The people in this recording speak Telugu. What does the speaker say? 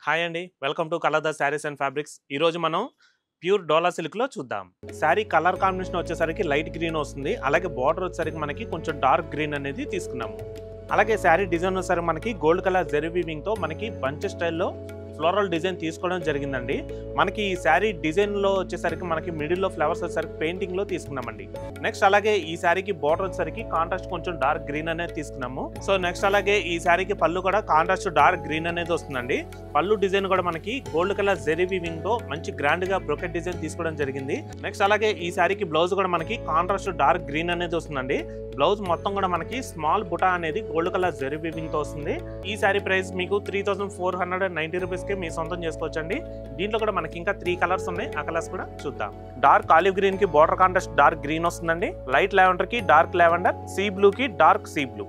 హాయ్ అండి. వెల్కమ్ టు కలర్‌దాస్ శారీస్ అండ్ ఫ్యాబ్రిక్స్. ఈరోజు మనం ప్యూర్ డోలా సిల్క్‌లో చూద్దాం. శారీ కలర్ కాంబినేషన్ వచ్చేసరికి లైట్ గ్రీన్ వస్తుంది. అలాగే బార్డర్ వచ్చేసరికి మనకి కొంచెం డార్క్ గ్రీన్ అనేది తీసుకున్నాము. అలాగే శారీ డిజైన్ వచ్చేసరికి మనకి గోల్డ్ కలర్ జరీ వీవింగ్‌తో మనకి బంచ్ స్టైల్‌లో ఫ్లోరల్ డిజైన్ తీసుకోవడం జరిగిందండి. మనకి ఈ శారీ డిజైన్‌లో వచ్చేసరికి మనకి మిడిల్‌లో ఫ్లవర్స్ వచ్చేసరికి పెయింటింగ్‌లో తీసుకున్నామండి. నెక్స్ట్ అలాగే ఈ శారీకి బార్డర్ వచ్చేసరికి కాంట్రాస్ట్ కొంచెం డార్క్ గ్రీన్ అనేది తీసుకున్నాము. సో నెక్స్ట్ అలాగే ఈ శారీకి పళ్ళు కూడా కాంట్రాస్ట్ డార్క్ గ్రీన్ అనేది వస్తుందండి. పళ్ళు డిజైన్ కూడా మనకి గోల్డ్ కలర్ జరీ వీవింగ్ తో మంచి గ్రాండ్ గా బ్రోకెట్ డిజైన్ తీసుకోవడం జరిగింది. నెక్స్ట్ అలాగే ఈ శారీకి బ్లౌజ్ కూడా మనకి కాంట్రాస్ట్ డార్క్ గ్రీన్ అనేది వస్తుందండి. బ్లౌజ్ మొత్తం కూడా మనకి స్మాల్ బుటా అనేది గోల్డ్ కలర్ జరీ వీవింగ్ తో వస్తుంది. ఈ శారీ ప్రైస్ మీకు 3490 రూపీస్ కి మీ సొంతం చేసుకోవచ్చండి. దీంట్లో కూడా మనకి ఇంకా 3 కలర్స్ ఉన్నాయి. ఆ కలర్స్ కూడా చూద్దాం. డార్క్ ఆలివ్ గ్రీన్ కి బార్డర్ కాంట్రాస్ట్ డార్క్ గ్రీన్ వస్తుందండి. లైట్ లావెండర్ కి డార్క్ లావెండర్, సీ బ్లూ కి డార్క్ సీ బ్లూ.